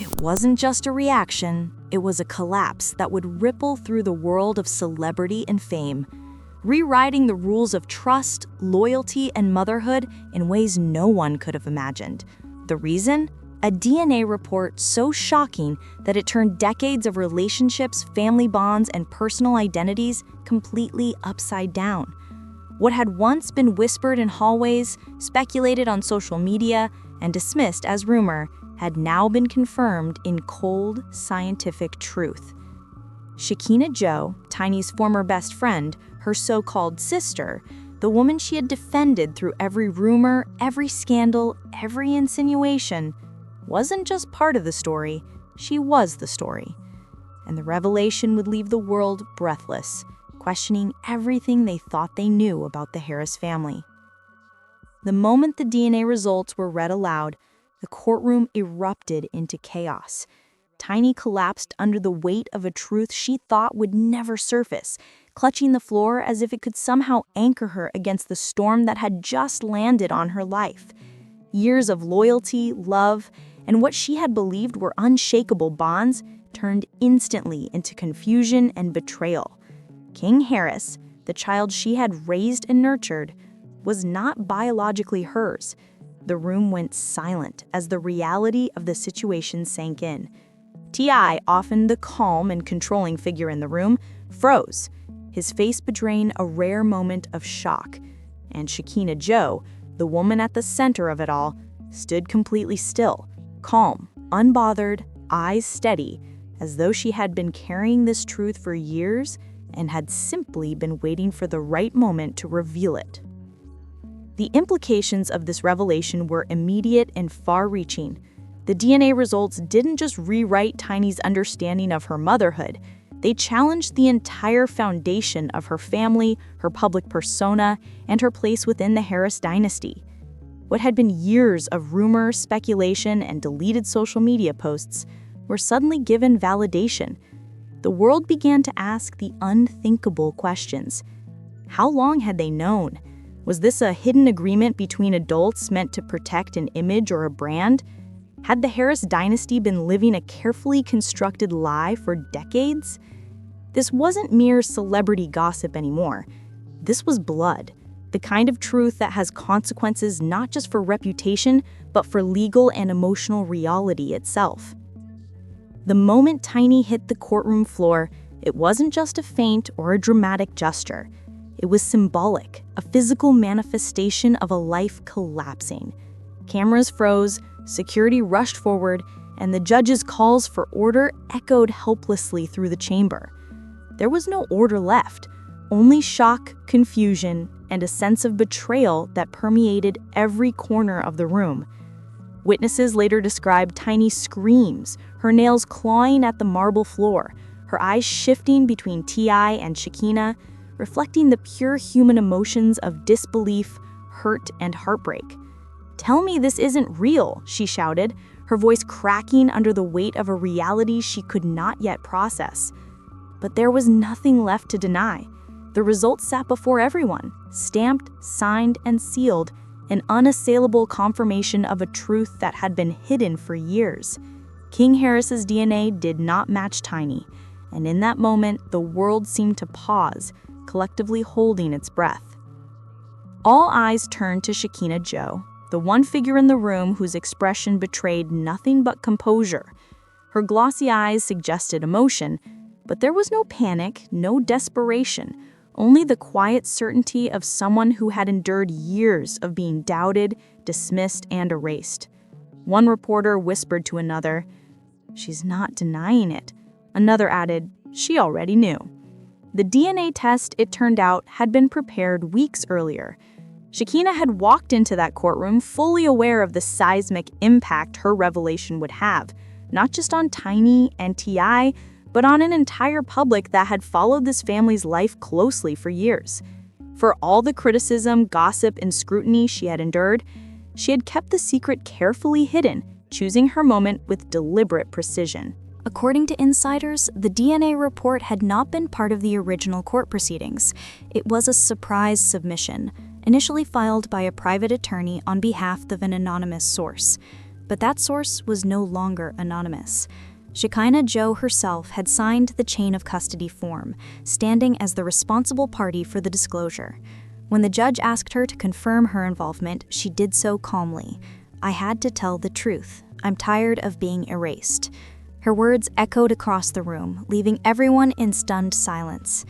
It wasn't just a reaction, it was a collapse that would ripple through the world of celebrity and fame, rewriting the rules of trust, loyalty, and motherhood in ways no one could have imagined. The reason? A DNA report so shocking that it turned decades of relationships, family bonds, and personal identities completely upside down. What had once been whispered in hallways, speculated on social media, and dismissed as rumor had now been confirmed in cold, scientific truth. Shikina Joe, Tiny's former best friend, her so-called sister, the woman she had defended through every rumor, every scandal, every insinuation, wasn't just part of the story, she was the story. And the revelation would leave the world breathless, questioning everything they thought they knew about the Harris family. The moment the DNA results were read aloud, the courtroom erupted into chaos. Tiny collapsed under the weight of a truth she thought would never surface, clutching the floor as if it could somehow anchor her against the storm that had just landed on her life. Years of loyalty, love, and what she had believed were unshakable bonds turned instantly into confusion and betrayal. King Harris, the child she had raised and nurtured, was not biologically hers. The room went silent as the reality of the situation sank in. T.I., often the calm and controlling figure in the room, froze, his face betraying a rare moment of shock. And Shikina Joe, the woman at the center of it all, stood completely still, calm, unbothered, eyes steady, as though she had been carrying this truth for years and had simply been waiting for the right moment to reveal it. The implications of this revelation were immediate and far-reaching. The DNA results didn't just rewrite Tiny's understanding of her motherhood, they challenged the entire foundation of her family, her public persona, and her place within the Harris dynasty. What had been years of rumor, speculation, and deleted social media posts were suddenly given validation. The world began to ask the unthinkable questions. How long had they known? Was this a hidden agreement between adults meant to protect an image or a brand? Had the Harris dynasty been living a carefully constructed lie for decades? This wasn't mere celebrity gossip anymore. This was blood, the kind of truth that has consequences not just for reputation, but for legal and emotional reality itself. The moment Tiny hit the courtroom floor, it wasn't just a feint or a dramatic gesture. It was symbolic, a physical manifestation of a life collapsing. Cameras froze, security rushed forward, and the judge's calls for order echoed helplessly through the chamber. There was no order left, only shock, confusion, and a sense of betrayal that permeated every corner of the room. Witnesses later described Tiny's screams, her nails clawing at the marble floor, her eyes shifting between T.I. and Shikina, reflecting the pure human emotions of disbelief, hurt, and heartbreak. "Tell me this isn't real," she shouted, her voice cracking under the weight of a reality she could not yet process. But there was nothing left to deny. The results sat before everyone, stamped, signed, and sealed, an unassailable confirmation of a truth that had been hidden for years. King Harris's DNA did not match Tiny, and in that moment, the world seemed to pause, collectively holding its breath. All eyes turned to Shikina Joe, the one figure in the room whose expression betrayed nothing but composure. Her glossy eyes suggested emotion, but there was no panic, no desperation, only the quiet certainty of someone who had endured years of being doubted, dismissed, and erased. One reporter whispered to another, "She's not denying it." Another added, "She already knew." The DNA test, it turned out, had been prepared weeks earlier. Shikina had walked into that courtroom fully aware of the seismic impact her revelation would have, not just on Tiny and T.I., but on an entire public that had followed this family's life closely for years. For all the criticism, gossip, and scrutiny she had endured, she had kept the secret carefully hidden, choosing her moment with deliberate precision. According to insiders, the DNA report had not been part of the original court proceedings. It was a surprise submission, initially filed by a private attorney on behalf of an anonymous source. But that source was no longer anonymous. Shekinah Jo herself had signed the chain of custody form, standing as the responsible party for the disclosure. When the judge asked her to confirm her involvement, she did so calmly. "I had to tell the truth. I'm tired of being erased." Her words echoed across the room, leaving everyone in stunned silence.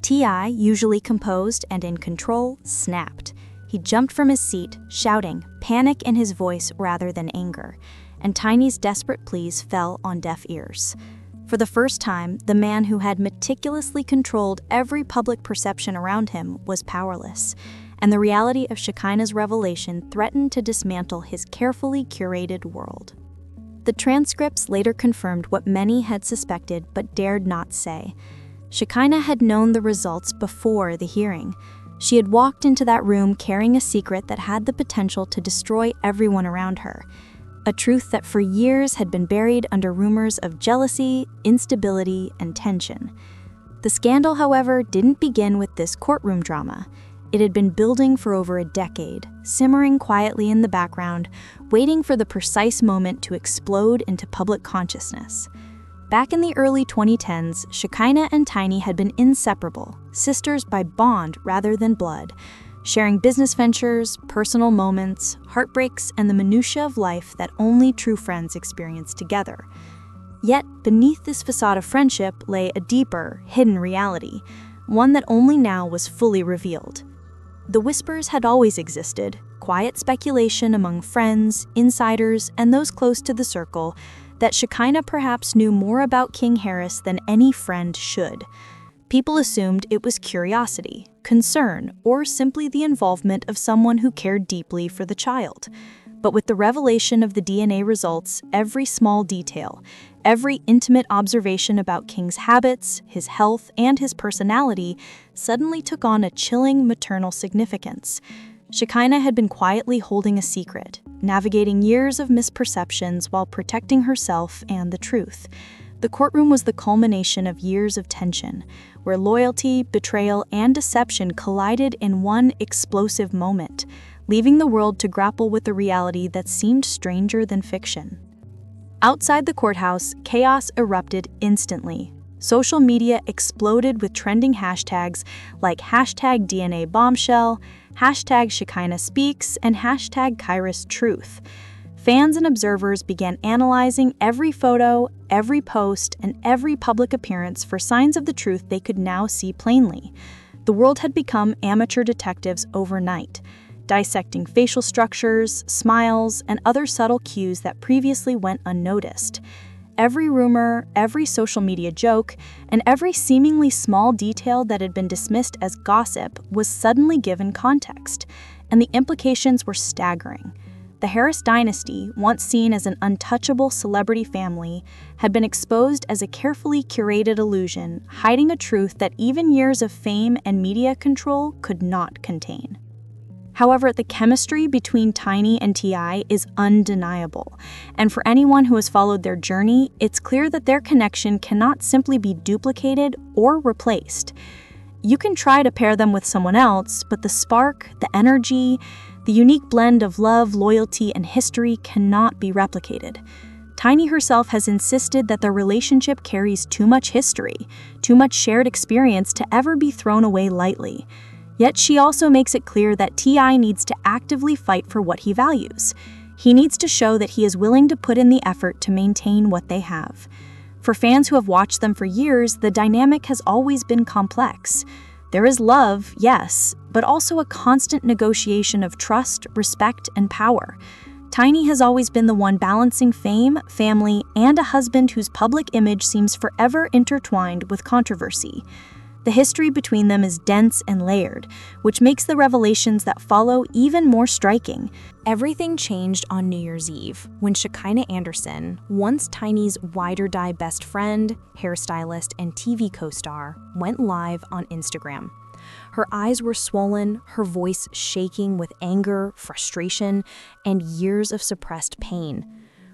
T.I., usually composed and in control, snapped. He jumped from his seat, shouting, panic in his voice rather than anger, and Tiny's desperate pleas fell on deaf ears. For the first time, the man who had meticulously controlled every public perception around him was powerless, and the reality of Shekinah's revelation threatened to dismantle his carefully curated world. The transcripts later confirmed what many had suspected but dared not say. Shekinah had known the results before the hearing. She had walked into that room carrying a secret that had the potential to destroy everyone around her. A truth that for years had been buried under rumors of jealousy, instability, and tension. The scandal, however, didn't begin with this courtroom drama. It had been building for over a decade, simmering quietly in the background, waiting for the precise moment to explode into public consciousness. Back in the early 2010s, Shekinah and Tiny had been inseparable, sisters by bond rather than blood, sharing business ventures, personal moments, heartbreaks, and the minutiae of life that only true friends experience together. Yet, beneath this facade of friendship lay a deeper, hidden reality, one that only now was fully revealed. The whispers had always existed, quiet speculation among friends, insiders, and those close to the circle, that Shekinah perhaps knew more about King Harris than any friend should. People assumed it was curiosity, concern, or simply the involvement of someone who cared deeply for the child. But with the revelation of the DNA results, every small detail, every intimate observation about King's habits, his health, and his personality suddenly took on a chilling maternal significance. Shekinah had been quietly holding a secret, navigating years of misperceptions while protecting herself and the truth. The courtroom was the culmination of years of tension, where loyalty, betrayal, and deception collided in one explosive moment, leaving the world to grapple with a reality that seemed stranger than fiction. Outside the courthouse, chaos erupted instantly. Social media exploded with trending hashtags like #DNA bombshell, #Shekinah speaks, and #Kairos truth. Fans and observers began analyzing every photo, every post, and every public appearance for signs of the truth they could now see plainly. The world had become amateur detectives overnight, dissecting facial structures, smiles, and other subtle cues that previously went unnoticed. Every rumor, every social media joke, and every seemingly small detail that had been dismissed as gossip was suddenly given context, and the implications were staggering. The Harris dynasty, once seen as an untouchable celebrity family, had been exposed as a carefully curated illusion, hiding a truth that even years of fame and media control could not contain. However, the chemistry between Tiny and T.I. is undeniable, and for anyone who has followed their journey, it's clear that their connection cannot simply be duplicated or replaced. You can try to pair them with someone else, but the spark, the energy, the unique blend of love, loyalty, and history cannot be replicated. Tiny herself has insisted that their relationship carries too much history, too much shared experience to ever be thrown away lightly. Yet she also makes it clear that T.I. needs to actively fight for what he values. He needs to show that he is willing to put in the effort to maintain what they have. For fans who have watched them for years, the dynamic has always been complex. There is love, yes, but also a constant negotiation of trust, respect, and power. Tiny has always been the one balancing fame, family, and a husband whose public image seems forever intertwined with controversy. The history between them is dense and layered, which makes the revelations that follow even more striking. Everything changed on New Year's Eve, when Shekinah Anderson, once Tiny's ride-or-die best friend, hairstylist, and TV co-star, went live on Instagram. Her eyes were swollen, her voice shaking with anger, frustration, and years of suppressed pain.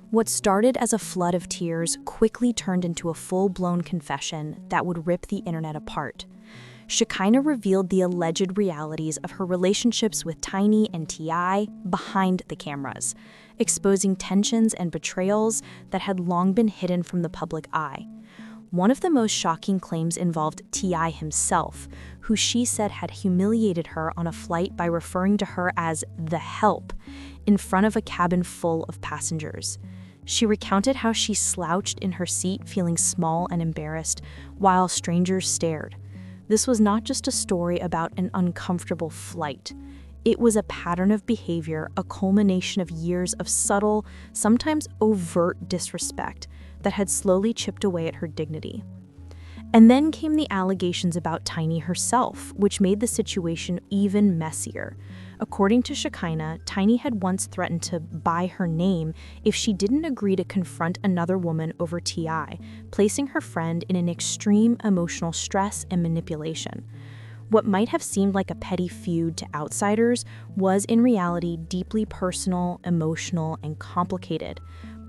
What started as a flood of tears quickly turned into a full-blown confession that would rip the internet apart. Shekinah revealed the alleged realities of her relationships with Tiny and T.I. behind the cameras, exposing tensions and betrayals that had long been hidden from the public eye. One of the most shocking claims involved T.I. himself, who she said had humiliated her on a flight by referring to her as the help in front of a cabin full of passengers. She recounted how she slouched in her seat, feeling small and embarrassed, while strangers stared. This was not just a story about an uncomfortable flight. It was a pattern of behavior, a culmination of years of subtle, sometimes overt disrespect that had slowly chipped away at her dignity. And then came the allegations about Tiny herself, which made the situation even messier. According to Shekinah, Tiny had once threatened to buy her name if she didn't agree to confront another woman over T.I., placing her friend in an extreme emotional stress and manipulation. What might have seemed like a petty feud to outsiders was in reality deeply personal, emotional, and complicated.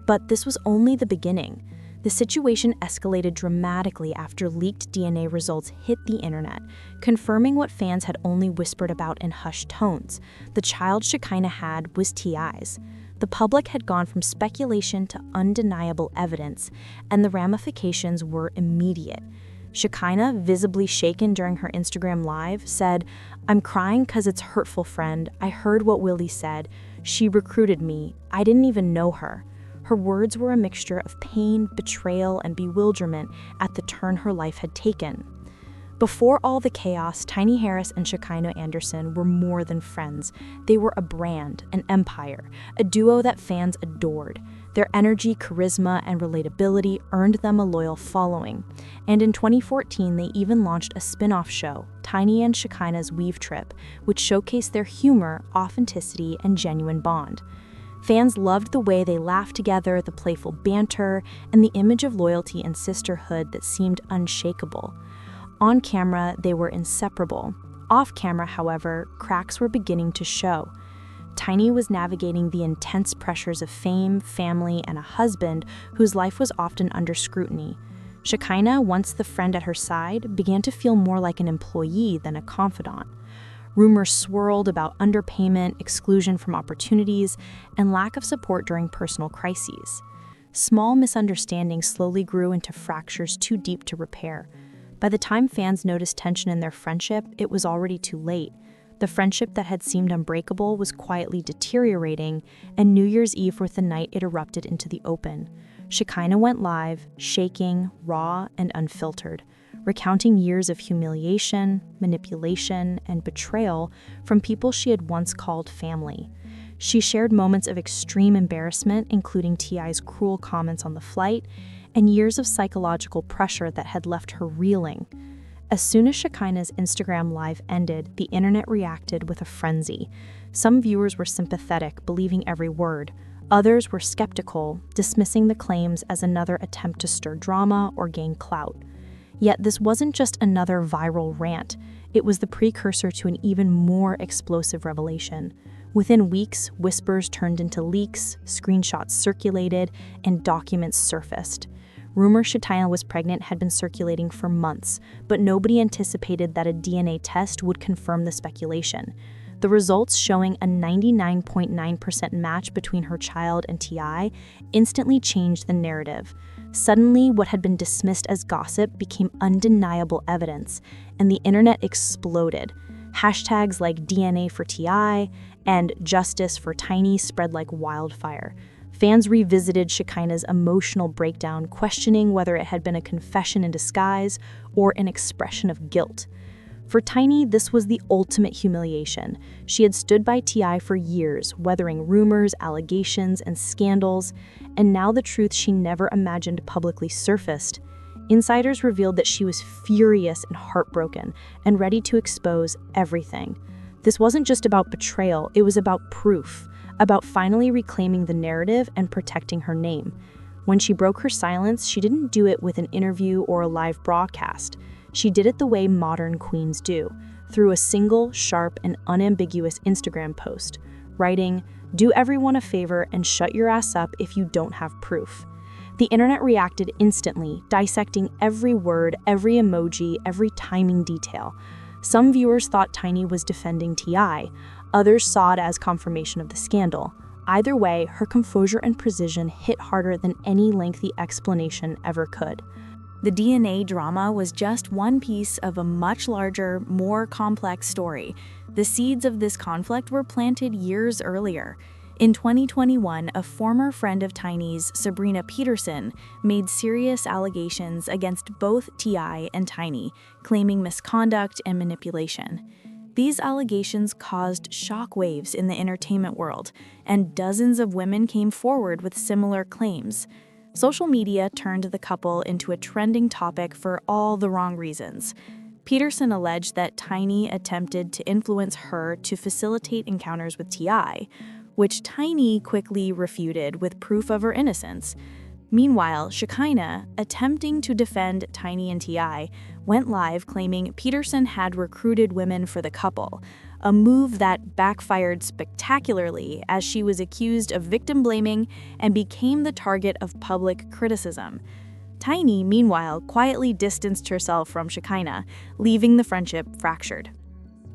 But this was only the beginning. The situation escalated dramatically after leaked DNA results hit the internet, confirming what fans had only whispered about in hushed tones. The child Shekinah had was T.I.'s. The public had gone from speculation to undeniable evidence, and the ramifications were immediate. Shekinah, visibly shaken during her Instagram live, said, "I'm crying 'cause it's hurtful, friend. I heard what Willie said. She recruited me. I didn't even know her." Her words were a mixture of pain, betrayal, and bewilderment at the turn her life had taken. Before all the chaos, Tiny Harris and Shekinah Anderson were more than friends. They were a brand, an empire, a duo that fans adored. Their energy, charisma, and relatability earned them a loyal following. And in 2014, they even launched a spin-off show, Tiny and Shekinah's Weave Trip, which showcased their humor, authenticity, and genuine bond. Fans loved the way they laughed together, the playful banter, and the image of loyalty and sisterhood that seemed unshakable. On camera, they were inseparable. Off camera, however, cracks were beginning to show. Tiny was navigating the intense pressures of fame, family, and a husband whose life was often under scrutiny. Shekinah, once the friend at her side, began to feel more like an employee than a confidant. Rumors swirled about underpayment, exclusion from opportunities, and lack of support during personal crises. Small misunderstandings slowly grew into fractures too deep to repair. By the time fans noticed tension in their friendship, it was already too late. The friendship that had seemed unbreakable was quietly deteriorating, and New Year's Eve was the night it erupted into the open. Shekinah went live, shaking, raw, and unfiltered, recounting years of humiliation, manipulation, and betrayal from people she had once called family. She shared moments of extreme embarrassment, including T.I.'s cruel comments on the flight, and years of psychological pressure that had left her reeling. As soon as Shekinah's Instagram live ended, the internet reacted with a frenzy. Some viewers were sympathetic, believing every word. Others were skeptical, dismissing the claims as another attempt to stir drama or gain clout. Yet this wasn't just another viral rant. It was the precursor to an even more explosive revelation. Within weeks, whispers turned into leaks, screenshots circulated, and documents surfaced. Rumors Shekinah was pregnant had been circulating for months, but nobody anticipated that a DNA test would confirm the speculation. The results, showing a 99.9% match between her child and T.I., instantly changed the narrative. Suddenly, what had been dismissed as gossip became undeniable evidence, and the internet exploded. Hashtags like DNA for T.I. and Justice for Tiny spread like wildfire. Fans revisited Shekinah's emotional breakdown, questioning whether it had been a confession in disguise or an expression of guilt. For Tiny, this was the ultimate humiliation. She had stood by T.I. for years, weathering rumors, allegations, and scandals, and now the truth she never imagined publicly surfaced. Insiders revealed that she was furious and heartbroken, and ready to expose everything. This wasn't just about betrayal, it was about proof, about finally reclaiming the narrative and protecting her name. When she broke her silence, she didn't do it with an interview or a live broadcast. She did it the way modern queens do, through a single, sharp, and unambiguous Instagram post, writing, "Do everyone a favor and shut your ass up if you don't have proof." The internet reacted instantly, dissecting every word, every emoji, every timing detail. Some viewers thought Tiny was defending T.I., others saw it as confirmation of the scandal. Either way, her composure and precision hit harder than any lengthy explanation ever could. The DNA drama was just one piece of a much larger, more complex story. The seeds of this conflict were planted years earlier. In 2021, a former friend of Tiny's, Sabrina Peterson, made serious allegations against both T.I. and Tiny, claiming misconduct and manipulation. These allegations caused shockwaves in the entertainment world, and dozens of women came forward with similar claims. Social media turned the couple into a trending topic for all the wrong reasons. Peterson alleged that Tiny attempted to influence her to facilitate encounters with T.I., which Tiny quickly refuted with proof of her innocence. Meanwhile, Shikina, attempting to defend Tiny and T.I., went live claiming Peterson had recruited women for the couple, a move that backfired spectacularly as she was accused of victim blaming and became the target of public criticism. Tiny, meanwhile, quietly distanced herself from Shikina, leaving the friendship fractured.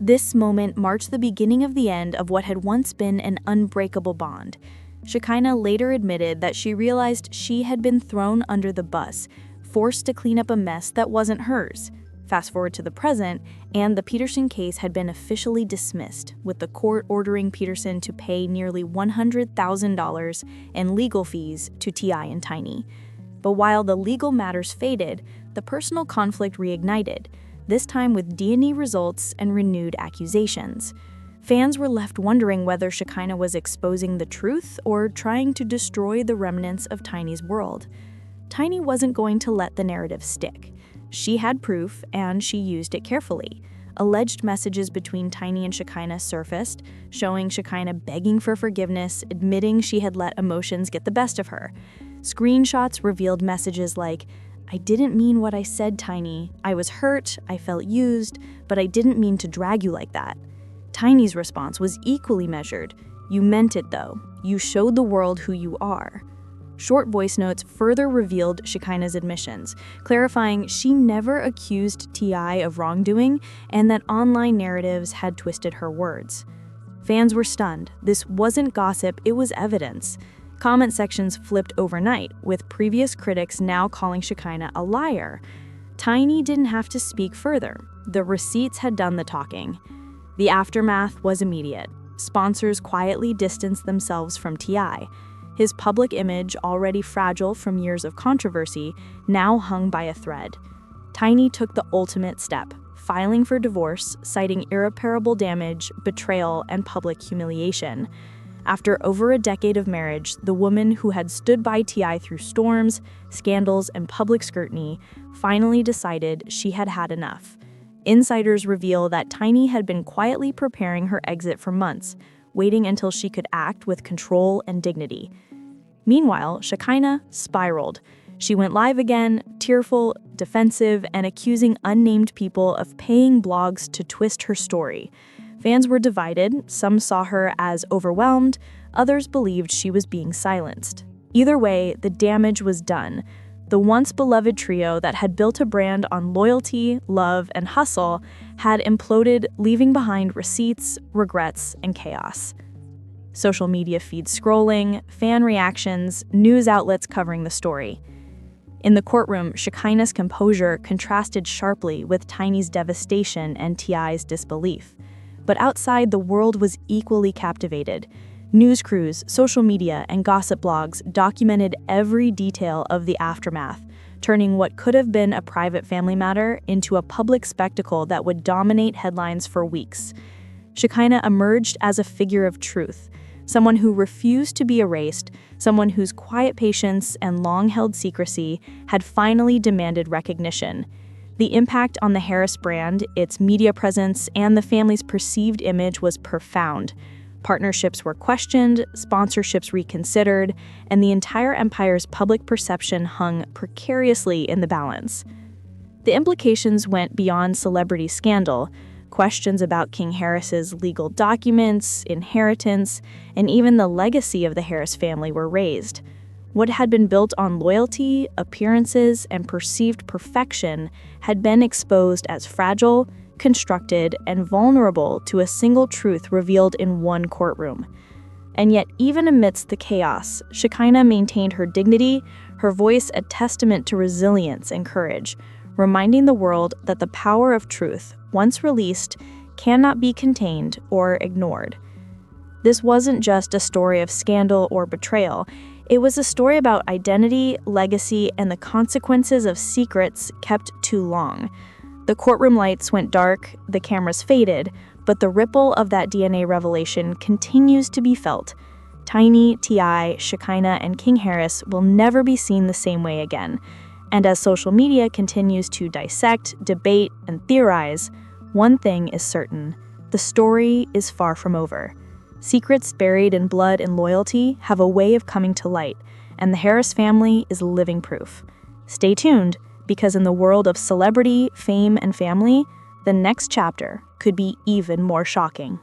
This moment marked the beginning of the end of what had once been an unbreakable bond. Shikina later admitted that she realized she had been thrown under the bus, forced to clean up a mess that wasn't hers. Fast forward to the present, and the Peterson case had been officially dismissed, with the court ordering Peterson to pay nearly $100,000 in legal fees to T.I. and Tiny. But while the legal matters faded, the personal conflict reignited, this time with DNA results and renewed accusations. Fans were left wondering whether Shikina was exposing the truth or trying to destroy the remnants of Tiny's world. Tiny wasn't going to let the narrative stick. She had proof, and she used it carefully. Alleged messages between Tiny and Shikina surfaced, showing Shikina begging for forgiveness, admitting she had let emotions get the best of her. Screenshots revealed messages like, "I didn't mean what I said, Tiny. I was hurt, I felt used, but I didn't mean to drag you like that." Tiny's response was equally measured. "You meant it though. You showed the world who you are." Short voice notes further revealed Shikina's admissions, clarifying she never accused T.I. of wrongdoing and that online narratives had twisted her words. Fans were stunned. This wasn't gossip, it was evidence. Comment sections flipped overnight, with previous critics now calling Shikina a liar. Tiny didn't have to speak further. The receipts had done the talking. The aftermath was immediate. Sponsors quietly distanced themselves from T.I. His public image, already fragile from years of controversy, now hung by a thread. Tiny took the ultimate step, filing for divorce, citing irreparable damage, betrayal, and public humiliation. After over a decade of marriage, the woman who had stood by T.I. through storms, scandals, and public scrutiny finally decided she had had enough. Insiders reveal that Tiny had been quietly preparing her exit for months, waiting until she could act with control and dignity. Meanwhile, Shikina spiraled. She went live again, tearful, defensive, and accusing unnamed people of paying blogs to twist her story. Fans were divided. Some saw her as overwhelmed, others believed she was being silenced. Either way, the damage was done. The once beloved trio that had built a brand on loyalty, love, and hustle had imploded, leaving behind receipts, regrets, and chaos. Social media feeds scrolling, fan reactions, news outlets covering the story. In the courtroom, Shikina's composure contrasted sharply with Tiny's devastation and T.I.'s disbelief. But outside, the world was equally captivated. News crews, social media, and gossip blogs documented every detail of the aftermath, turning what could have been a private family matter into a public spectacle that would dominate headlines for weeks. Shikina emerged as a figure of truth, someone who refused to be erased, someone whose quiet patience and long-held secrecy had finally demanded recognition. The impact on the Harris brand, its media presence, and the family's perceived image was profound. Partnerships were questioned, sponsorships reconsidered, and the entire empire's public perception hung precariously in the balance. The implications went beyond celebrity scandal. Questions about King Harris's legal documents, inheritance, and even the legacy of the Harris family were raised. What had been built on loyalty, appearances, and perceived perfection had been exposed as fragile, constructed, and vulnerable to a single truth revealed in one courtroom. And yet, even amidst the chaos, Shekinah maintained her dignity, her voice a testament to resilience and courage, reminding the world that the power of truth, once released, cannot be contained or ignored. This wasn't just a story of scandal or betrayal. It was a story about identity, legacy, and the consequences of secrets kept too long. The courtroom lights went dark, the cameras faded, but the ripple of that DNA revelation continues to be felt. Tiny, T.I., Shekinah, and King Harris will never be seen the same way again. And as social media continues to dissect, debate, and theorize, one thing is certain: the story is far from over. Secrets buried in blood and loyalty have a way of coming to light, and the Harris family is living proof. Stay tuned, because in the world of celebrity, fame, and family, the next chapter could be even more shocking.